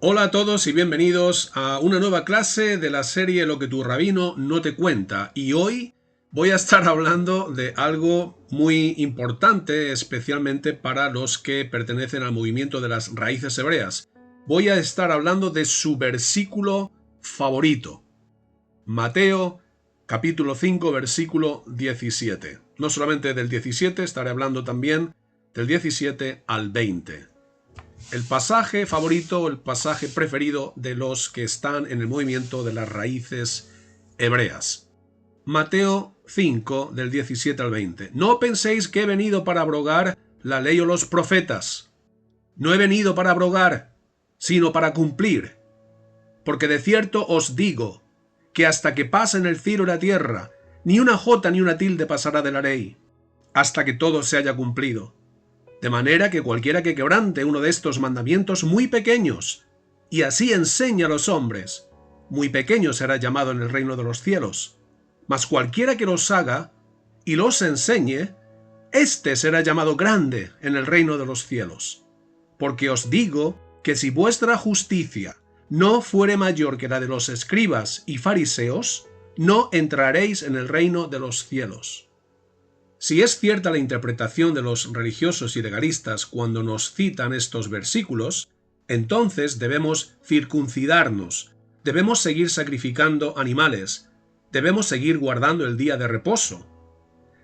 Hola a todos y bienvenidos a una nueva clase de la serie Lo que tu rabino no te cuenta. Y hoy voy a estar hablando de algo muy importante, especialmente para los que pertenecen al movimiento de las raíces hebreas. Voy a estar hablando de su versículo favorito. Mateo, capítulo 5, versículo 17. No solamente del 17, estaré hablando también del 17 al 20. El pasaje favorito, el pasaje preferido de los que están en el movimiento de las raíces hebreas. Mateo 5, del 17 al 20. No penséis que he venido para abrogar la ley o los profetas. No he venido para abrogar, sino para cumplir. Porque de cierto os digo, que hasta que pasen el cielo y la tierra, ni una jota ni una tilde pasará de la ley, hasta que todo se haya cumplido. De manera que cualquiera que quebrante uno de estos mandamientos muy pequeños, y así enseña a los hombres, muy pequeño será llamado en el reino de los cielos. Mas cualquiera que los haga y los enseñe, éste será llamado grande en el reino de los cielos. Porque os digo que si vuestra justicia no fuere mayor que la de los escribas y fariseos, no entraréis en el reino de los cielos. Si es cierta la interpretación de los religiosos y legalistas cuando nos citan estos versículos, entonces debemos circuncidarnos, debemos seguir sacrificando animales, debemos seguir guardando el día de reposo,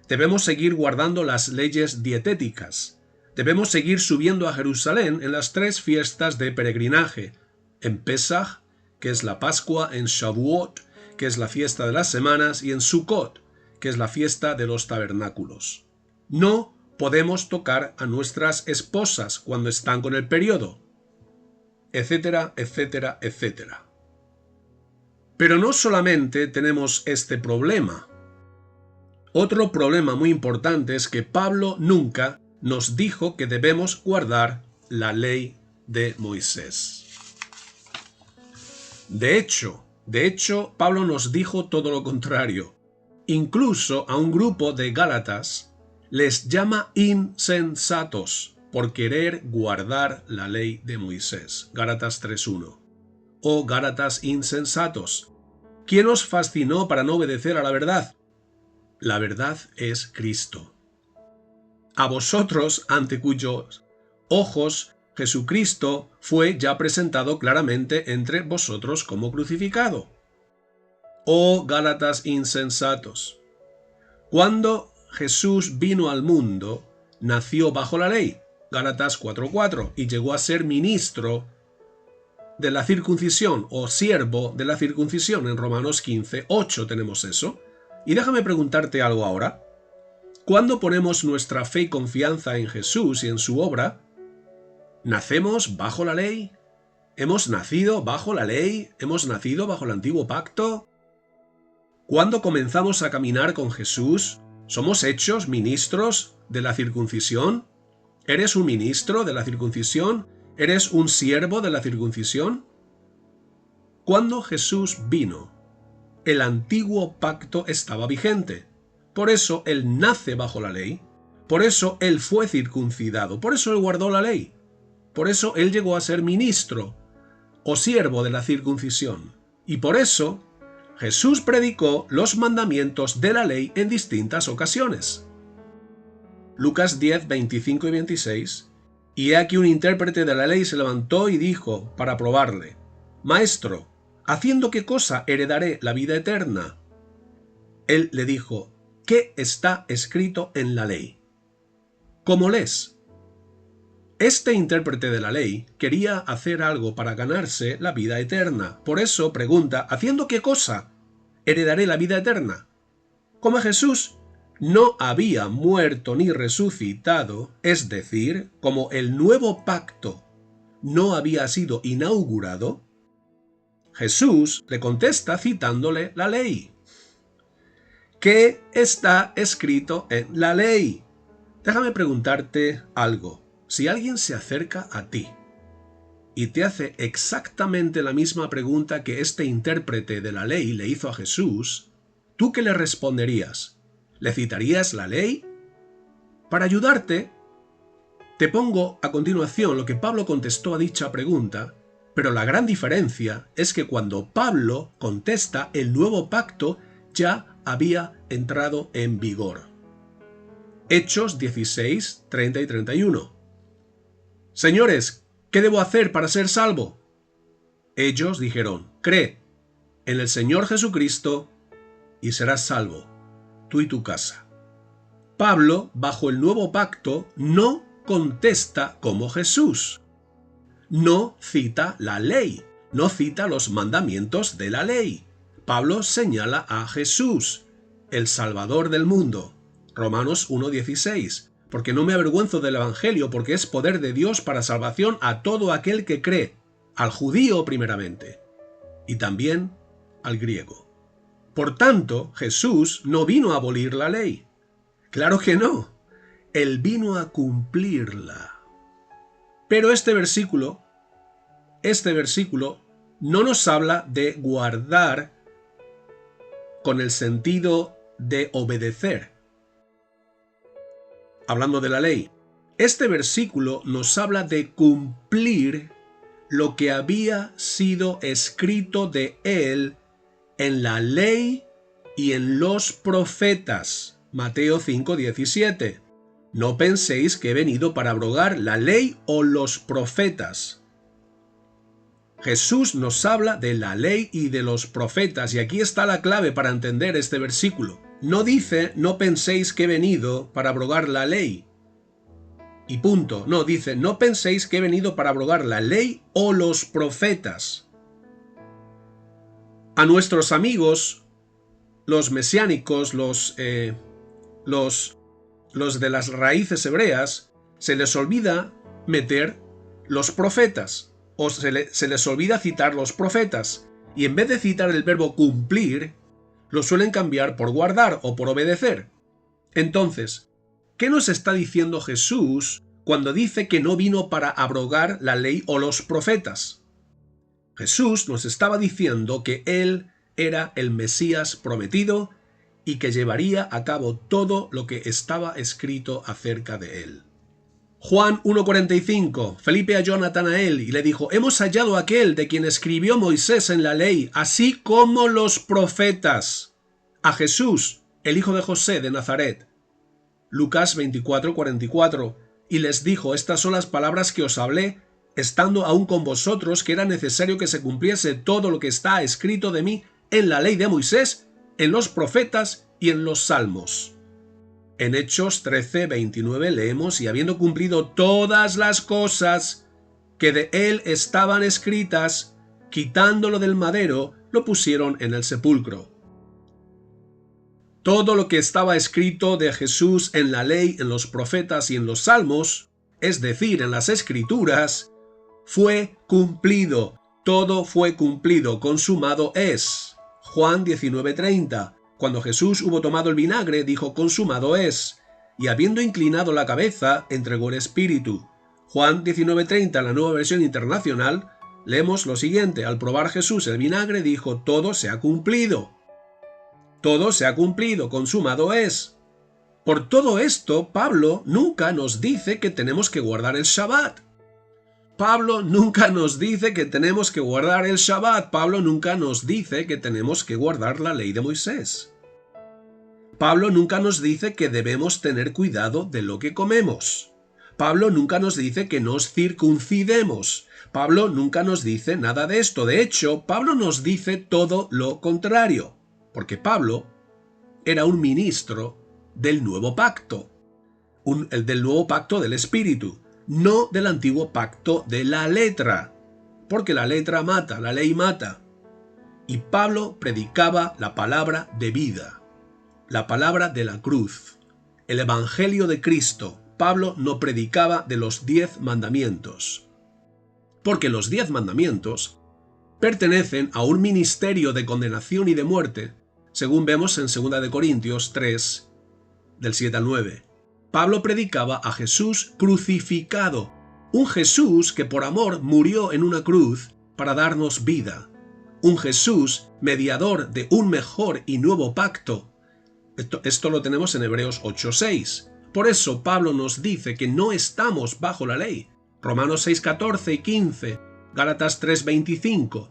debemos seguir guardando las leyes dietéticas, debemos seguir subiendo a Jerusalén en las 3 fiestas de peregrinaje, en Pesaj, que es la Pascua, en Shavuot, que es la fiesta de las semanas, y en Sukkot, que es la fiesta de los tabernáculos. No podemos tocar a nuestras esposas cuando están con el periodo, etcétera, etcétera, etcétera. Pero no solamente tenemos este problema. Otro problema muy importante es que Pablo nunca nos dijo que debemos guardar la ley de Moisés. De hecho, Pablo nos dijo todo lo contrario. Incluso a un grupo de Gálatas les llama insensatos por querer guardar la ley de Moisés. Gálatas 3:1. Oh Gálatas insensatos, ¿quién os fascinó para no obedecer a la verdad? La verdad es Cristo. A vosotros, ante cuyos ojos Jesucristo fue ya presentado claramente entre vosotros como crucificado. Oh Gálatas insensatos, cuando Jesús vino al mundo, nació bajo la ley, Gálatas 4:4, y llegó a ser ministro de la circuncisión o siervo de la circuncisión en Romanos 15:8 tenemos eso. Y déjame preguntarte algo ahora. ¿Cuándo ponemos nuestra fe y confianza en Jesús y en su obra? ¿Nacemos bajo la ley? ¿Hemos nacido bajo la ley? ¿Hemos nacido bajo el antiguo pacto? ¿Cuándo comenzamos a caminar con Jesús? ¿Somos hechos ministros de la circuncisión? ¿Eres un ministro de la circuncisión? ¿Eres un siervo de la circuncisión? Cuando Jesús vino, el antiguo pacto estaba vigente. Por eso Él nace bajo la ley. Por eso Él fue circuncidado. Por eso Él guardó la ley. Por eso Él llegó a ser ministro o siervo de la circuncisión. Y por eso Jesús predicó los mandamientos de la ley en distintas ocasiones. Lucas 10, 25 y 26. Y he aquí un intérprete de la ley se levantó y dijo, para probarle: Maestro, ¿haciendo qué cosa heredaré la vida eterna? Él le dijo: ¿qué está escrito en la ley? ¿Cómo lees? Este intérprete de la ley quería hacer algo para ganarse la vida eterna. Por eso pregunta: ¿haciendo qué cosa heredaré la vida eterna? Como Jesús no había muerto ni resucitado, es decir, como el nuevo pacto no había sido inaugurado, Jesús le contesta citándole la ley. ¿Qué está escrito en la ley? Déjame preguntarte algo. Si alguien se acerca a ti y te hace exactamente la misma pregunta que este intérprete de la ley le hizo a Jesús, ¿tú qué le responderías? ¿Le citarías la ley? Para ayudarte, te pongo a continuación lo que Pablo contestó a dicha pregunta Pero la gran diferencia es que cuando Pablo contesta, el nuevo pacto ya había entrado en vigor. Hechos 16, 30 y 31. Señores, ¿qué debo hacer para ser salvo? Ellos dijeron, cree en el Señor Jesucristo y serás salvo, tú y tu casa. Pablo, bajo el nuevo pacto, no contesta como Jesús. No cita la ley, no cita los mandamientos de la ley. Pablo señala a Jesús, el Salvador del mundo. Romanos 1:16. Porque no me avergüenzo del Evangelio, porque es poder de Dios para salvación a todo aquel que cree, al judío primeramente, y también al griego. Por tanto, Jesús no vino a abolir la ley. Claro que no. Él vino a cumplirla. Pero este versículo no nos habla de guardar con el sentido de obedecer. Hablando de la ley, este versículo nos habla de cumplir lo que había sido escrito de él en la ley y en los profetas. Mateo 5:17. No penséis que he venido para abrogar la ley o los profetas. Jesús nos habla de la ley y de los profetas, y aquí está la clave para entender este versículo. No dice, no penséis que he venido para abrogar la ley. Y punto. No, dice, no penséis que he venido para abrogar la ley o los profetas. A nuestros amigos, los mesiánicos, los de las raíces hebreas, se les olvida meter los profetas, o se les olvida citar los profetas, y en vez de citar el verbo cumplir, lo suelen cambiar por guardar o por obedecer. Entonces, ¿qué nos está diciendo Jesús cuando dice que no vino para abrogar la ley o los profetas? Jesús nos estaba diciendo que Él era el Mesías prometido y que llevaría a cabo todo lo que estaba escrito acerca de Él. Juan 1:45. Felipe halló a Natanael y le dijo, hemos hallado a aquel de quien escribió Moisés en la ley, así como los profetas, a Jesús, el hijo de José de Nazaret. Lucas 24:44. Y les dijo, estas son las palabras que os hablé, estando aún con vosotros, que era necesario que se cumpliese todo lo que está escrito de mí en la ley de Moisés, en los profetas y en los salmos. En Hechos 13:29 leemos, y habiendo cumplido todas las cosas que de él estaban escritas, quitándolo del madero, lo pusieron en el sepulcro. Todo lo que estaba escrito de Jesús en la ley, en los profetas y en los salmos, es decir, en las escrituras, fue cumplido. Todo fue cumplido, consumado es. Juan 19:30. Cuando Jesús hubo tomado el vinagre, dijo, consumado es, y habiendo inclinado la cabeza, entregó el espíritu. Juan 19:30, en la Nueva Versión Internacional, leemos lo siguiente, al probar Jesús el vinagre, dijo, todo se ha cumplido. Todo se ha cumplido, consumado es. Por todo esto, Pablo nunca nos dice que tenemos que guardar el Shabbat. Pablo nunca nos dice que tenemos que guardar el Shabbat. Pablo nunca nos dice que tenemos que guardar la ley de Moisés. Pablo nunca nos dice que debemos tener cuidado de lo que comemos. Pablo nunca nos dice que nos circuncidemos. Pablo nunca nos dice nada de esto. De hecho, Pablo nos dice todo lo contrario, porque Pablo era un ministro del nuevo pacto, del nuevo pacto del Espíritu, no del antiguo pacto de la letra, porque la letra mata, la ley mata. Y Pablo predicaba la palabra de vida, la palabra de la cruz, el Evangelio de Cristo. Pablo no predicaba de los 10 mandamientos, porque los 10 mandamientos pertenecen a un ministerio de condenación y de muerte, según vemos en 2 de Corintios 3, del 7 al 9. Pablo predicaba a Jesús crucificado, un Jesús que por amor murió en una cruz para darnos vida, un Jesús mediador de un mejor y nuevo pacto. Esto lo tenemos en Hebreos 8:6. Por eso Pablo nos dice que no estamos bajo la ley. Romanos 6:14 y 15. Gálatas 3:25.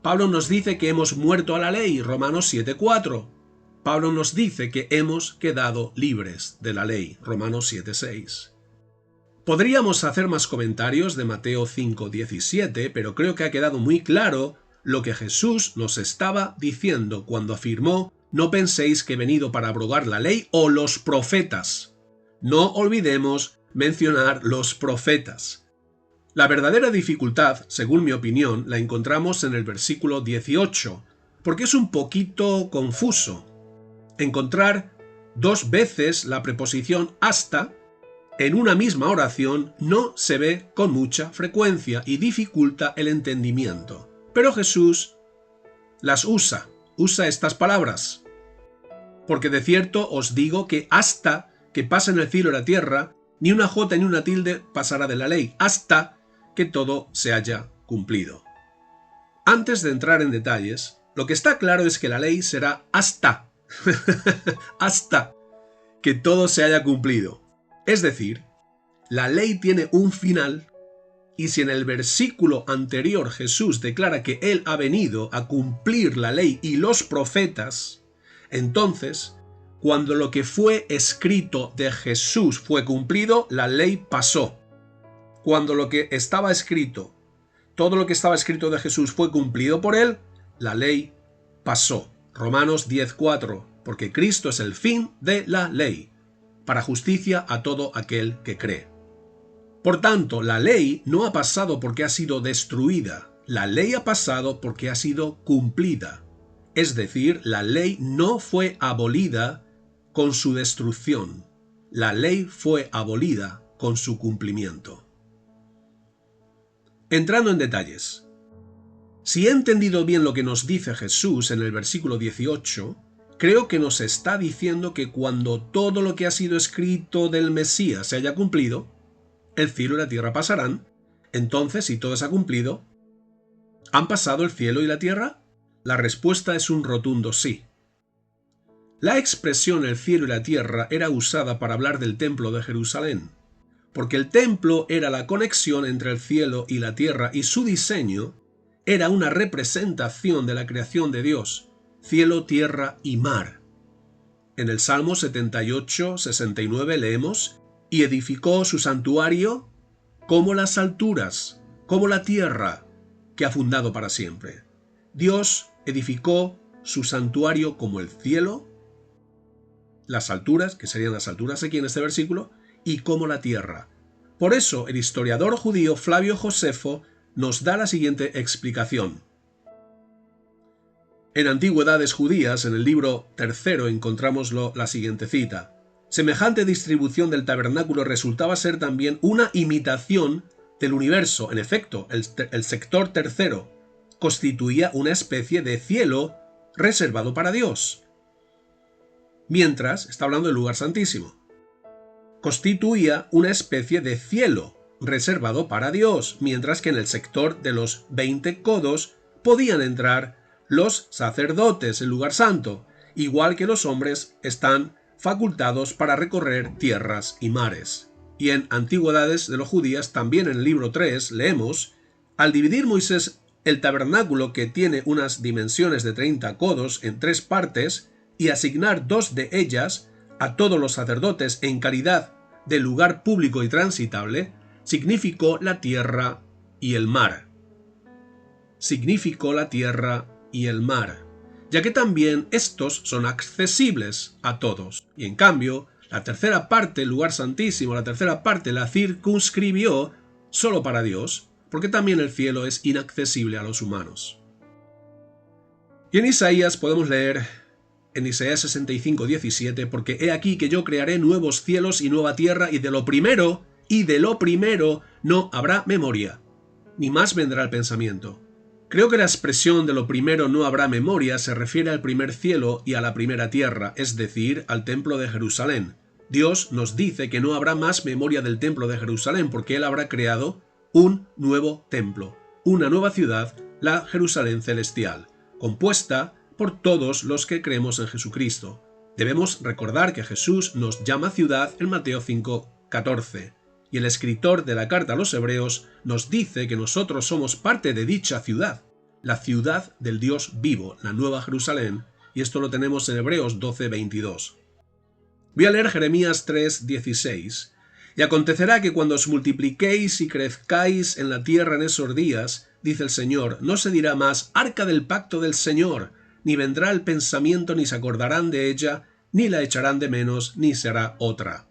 Pablo nos dice que hemos muerto a la ley, Romanos 7:4. Pablo nos dice que hemos quedado libres de la ley, Romanos 7:6. Podríamos hacer más comentarios de Mateo 5:17, pero creo que ha quedado muy claro lo que Jesús nos estaba diciendo cuando afirmó: no penséis que he venido para abrogar la ley o los profetas. No olvidemos mencionar los profetas. La verdadera dificultad, según mi opinión, la encontramos en el versículo 18, porque es un poquito confuso. Encontrar dos veces la preposición hasta en una misma oración no se ve con mucha frecuencia y dificulta el entendimiento. Pero Jesús las usa estas palabras. Porque de cierto os digo que hasta que pasen el cielo y la tierra, ni una jota ni una tilde pasará de la ley, hasta que todo se haya cumplido. Antes de entrar en detalles, lo que está claro es que la ley será hasta, hasta que todo se haya cumplido. Es decir, la ley tiene un final, y si en el versículo anterior Jesús declara que Él ha venido a cumplir la ley y los profetas, entonces, cuando lo que fue escrito de Jesús fue cumplido, la ley pasó. Cuando lo que estaba escrito, todo lo que estaba escrito de Jesús fue cumplido por Él, la ley pasó. Romanos 10:4, porque Cristo es el fin de la ley, para justicia a todo aquel que cree. Por tanto, la ley no ha pasado porque ha sido destruida, la ley ha pasado porque ha sido cumplida. Es decir, la ley no fue abolida con su destrucción, la ley fue abolida con su cumplimiento. Entrando en detalles, si he entendido bien lo que nos dice Jesús en el versículo 18, creo que nos está diciendo que cuando todo lo que ha sido escrito del Mesías se haya cumplido, el cielo y la tierra pasarán. Entonces, si todo se ha cumplido, ¿han pasado el cielo y la tierra? La respuesta es un rotundo sí. La expresión el cielo y la tierra era usada para hablar del templo de Jerusalén, porque el templo era la conexión entre el cielo y la tierra y su diseño era una representación de la creación de Dios, cielo, tierra y mar. En el Salmo 78-69 leemos: y edificó su santuario como las alturas, como la tierra que ha fundado para siempre. Dios edificó su santuario como el cielo, las alturas, que serían las alturas aquí en este versículo, y como la tierra. Por eso el historiador judío Flavio Josefo nos da la siguiente explicación. En Antigüedades Judías, en el libro 3, encontramos la siguiente cita: semejante distribución del tabernáculo resultaba ser también una imitación del universo. En efecto, el sector tercero constituía una especie de cielo reservado para Dios. Mientras, está hablando del lugar santísimo, constituía una especie de cielo reservado para Dios, mientras que en el sector de los 20 codos podían entrar los sacerdotes, el lugar santo, igual que los hombres están facultados para recorrer tierras y mares. Y en Antigüedades de los Judías, también en el libro 3, leemos: al dividir Moisés el tabernáculo, que tiene unas dimensiones de 30 codos, en 3 partes, y asignar 2 de ellas a todos los sacerdotes en calidad de lugar público y transitable, significó la tierra y el mar. Significó la tierra y el mar, ya que también estos son accesibles a todos. Y en cambio, la tercera parte, el lugar santísimo, la tercera parte la circunscribió solo para Dios, porque también el cielo es inaccesible a los humanos. Y en Isaías podemos leer, en Isaías 65:17, porque he aquí que yo crearé nuevos cielos y nueva tierra, y de lo primero no habrá memoria, ni más vendrá el pensamiento. Creo que la expresión de lo primero no habrá memoria se refiere al primer cielo y a la primera tierra, es decir, al templo de Jerusalén. Dios nos dice que no habrá más memoria del templo de Jerusalén porque Él habrá creado un nuevo templo, una nueva ciudad, la Jerusalén celestial, compuesta por todos los que creemos en Jesucristo. Debemos recordar que Jesús nos llama ciudad en Mateo 5:14, Y el escritor de la carta a los Hebreos nos dice que nosotros somos parte de dicha ciudad, la ciudad del Dios vivo, la Nueva Jerusalén, y esto lo tenemos en Hebreos 12:22. Voy a leer Jeremías 3:16. Y acontecerá que cuando os multipliquéis y crezcáis en la tierra en esos días, dice el Señor, no se dirá más arca del pacto del Señor, ni vendrá el pensamiento, ni se acordarán de ella, ni la echarán de menos, ni será otra.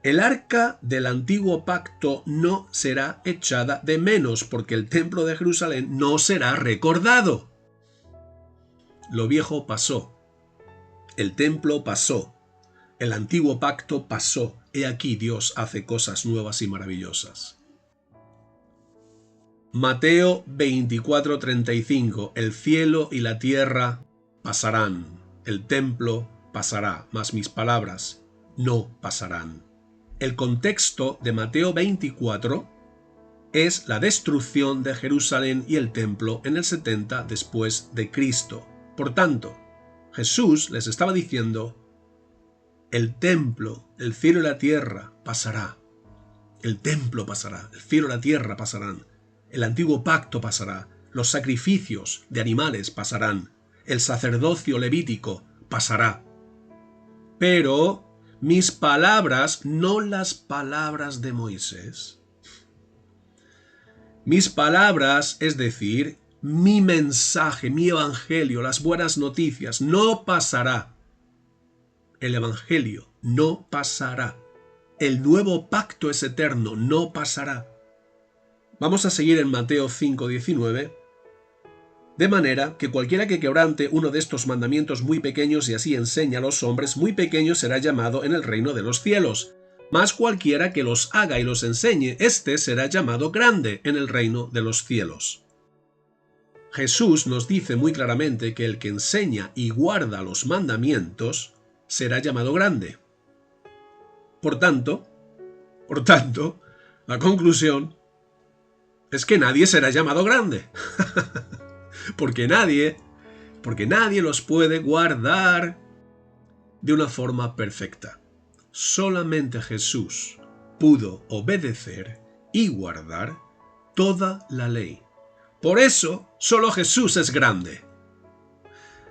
El arca del antiguo pacto no será echada de menos, porque el templo de Jerusalén no será recordado. Lo viejo pasó, el templo pasó, el antiguo pacto pasó. He aquí Dios hace cosas nuevas y maravillosas. Mateo 24:35. El cielo y la tierra pasarán, el templo pasará, mas mis palabras no pasarán. El contexto de Mateo 24 es la destrucción de Jerusalén y el templo en el 70 después de Cristo. Por tanto, Jesús les estaba diciendo: el templo, el cielo y la tierra pasará. El templo pasará, el cielo y la tierra pasarán. El antiguo pacto pasará. Los sacrificios de animales pasarán. El sacerdocio levítico pasará. Pero mis palabras, no las palabras de Moisés. Mis palabras, es decir, mi mensaje, mi evangelio, las buenas noticias, no pasará. El evangelio no pasará. El nuevo pacto es eterno, no pasará. Vamos a seguir en Mateo 5:19. De manera que cualquiera que quebrante uno de estos mandamientos muy pequeños y así enseña a los hombres, muy pequeño será llamado en el reino de los cielos. Mas cualquiera que los haga y los enseñe, éste será llamado grande en el reino de los cielos. Jesús nos dice muy claramente que el que enseña y guarda los mandamientos será llamado grande. Por tanto, la conclusión es que nadie será llamado grande. porque nadie los puede guardar de una forma perfecta. Solamente Jesús pudo obedecer y guardar toda la ley. Por eso, solo Jesús es grande.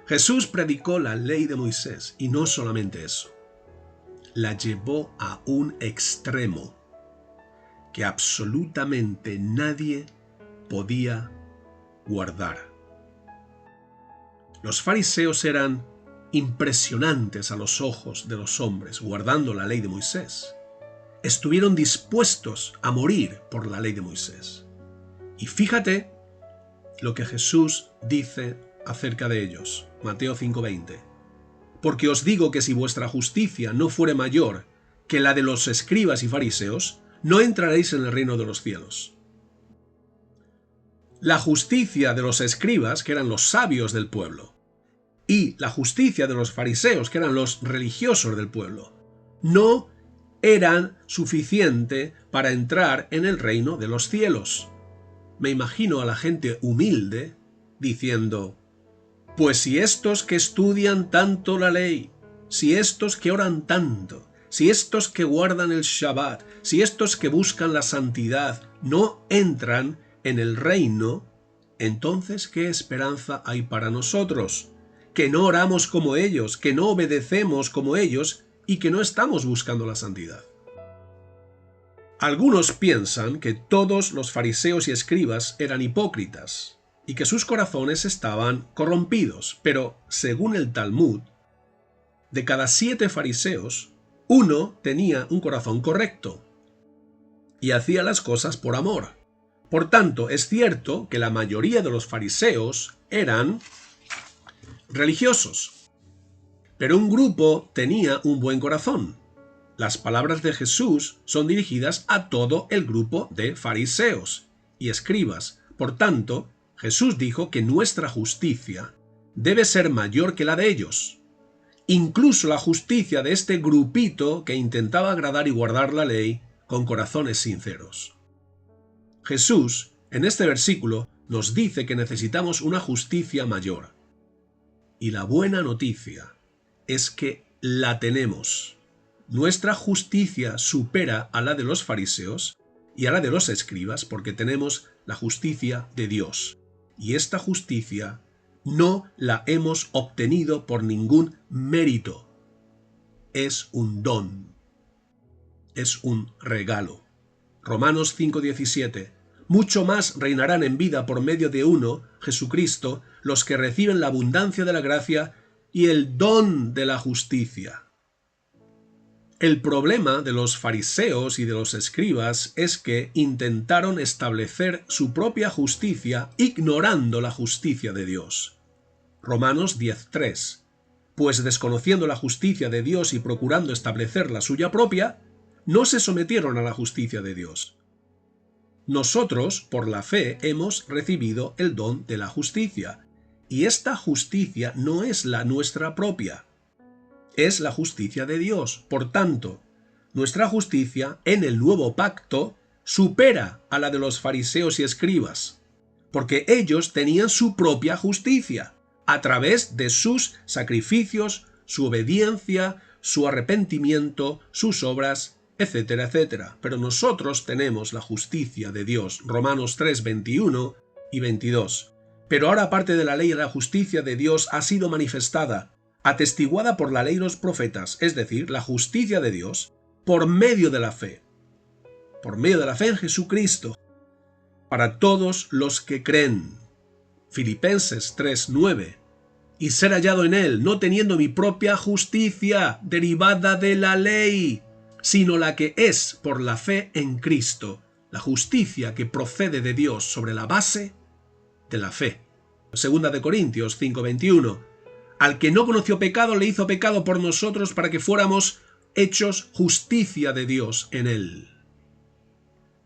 Jesús predicó la ley de Moisés y no solamente eso. La llevó a un extremo que absolutamente nadie podía guardar. Los fariseos eran impresionantes a los ojos de los hombres, guardando la ley de Moisés. Estuvieron dispuestos a morir por la ley de Moisés. Y fíjate lo que Jesús dice acerca de ellos. Mateo 5:20. Porque os digo que si vuestra justicia no fuere mayor que la de los escribas y fariseos, no entraréis en el reino de los cielos. La justicia de los escribas, que eran los sabios del pueblo, y la justicia de los fariseos, que eran los religiosos del pueblo, no eran suficiente para entrar en el reino de los cielos. Me imagino a la gente humilde diciendo: pues si estos que estudian tanto la ley, si estos que oran tanto, si estos que guardan el Shabbat, si estos que buscan la santidad no entran en el reino, entonces ¿qué esperanza hay para nosotros? Que no oramos como ellos, que no obedecemos como ellos y que no estamos buscando la santidad. Algunos piensan que todos los fariseos y escribas eran hipócritas y que sus corazones estaban corrompidos, pero según el Talmud, de cada 7 fariseos, 1 tenía un corazón correcto y hacía las cosas por amor. Por tanto, es cierto que la mayoría de los fariseos eran religiosos, pero un grupo tenía un buen corazón. Las palabras de Jesús son dirigidas a todo el grupo de fariseos y escribas. Por tanto, Jesús dijo que nuestra justicia debe ser mayor que la de ellos. Incluso la justicia de este grupito que intentaba agradar y guardar la ley con corazones sinceros. Jesús, en este versículo, nos dice que necesitamos una justicia mayor. Y la buena noticia es que la tenemos. Nuestra justicia supera a la de los fariseos y a la de los escribas porque tenemos la justicia de Dios. Y esta justicia no la hemos obtenido por ningún mérito. Es un don. Es un regalo. Romanos 5:17. Mucho más reinarán en vida por medio de uno, Jesucristo, los que reciben la abundancia de la gracia y el don de la justicia. El problema de los fariseos y de los escribas es que intentaron establecer su propia justicia ignorando la justicia de Dios. Romanos 10:3. Pues desconociendo la justicia de Dios y procurando establecer la suya propia, no se sometieron a la justicia de Dios. Nosotros, por la fe, hemos recibido el don de la justicia, y esta justicia no es la nuestra propia. Es la justicia de Dios. Por tanto, nuestra justicia en el nuevo pacto supera a la de los fariseos y escribas, porque ellos tenían su propia justicia, a través de sus sacrificios, su obediencia, su arrepentimiento, sus obras, etcétera, etcétera. Pero nosotros tenemos la justicia de Dios. Romanos 3:21 y 22. Pero ahora parte de la ley, la justicia de Dios ha sido manifestada, atestiguada por la ley y los profetas, es decir, la justicia de Dios, por medio de la fe. Por medio de la fe en Jesucristo, para todos los que creen. Filipenses 3:9. Y ser hallado en él, no teniendo mi propia justicia derivada de la ley, sino la que es por la fe en Cristo, la justicia que procede de Dios sobre la base de la fe. Segunda de Corintios 5:21. Al que no conoció pecado, le hizo pecado por nosotros para que fuéramos hechos justicia de Dios en él.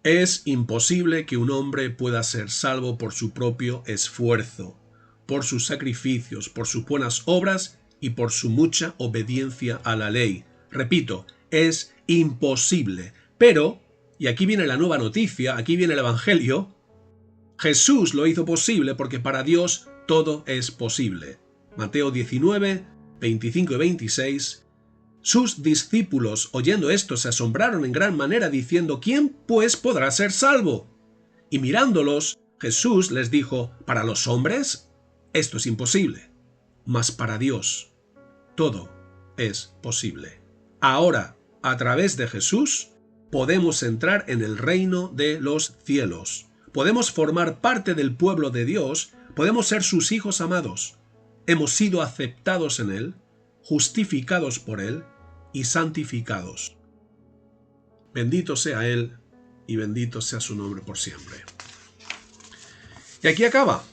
Es imposible que un hombre pueda ser salvo por su propio esfuerzo, por sus sacrificios, por sus buenas obras y por su mucha obediencia a la ley. Repito, es imposible. Pero, y aquí viene la nueva noticia, aquí viene el Evangelio, Jesús lo hizo posible porque para Dios todo es posible. Mateo 19, 25 y 26. Sus discípulos, oyendo esto, se asombraron en gran manera, diciendo: ¿Quién, pues, podrá ser salvo? Y mirándolos, Jesús les dijo: Para los hombres esto es imposible, mas para Dios todo es posible. Ahora, a través de Jesús, podemos entrar en el reino de los cielos. Podemos formar parte del pueblo de Dios, podemos ser sus hijos amados. Hemos sido aceptados en Él, justificados por Él y santificados. Bendito sea Él y bendito sea su nombre por siempre. Y aquí acaba.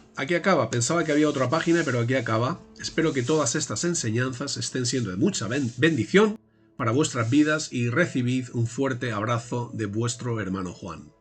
Pensaba que había otra página, pero aquí acaba. Espero que todas estas enseñanzas estén siendo de mucha bendición para vuestras vidas y recibid un fuerte abrazo de vuestro hermano Juan.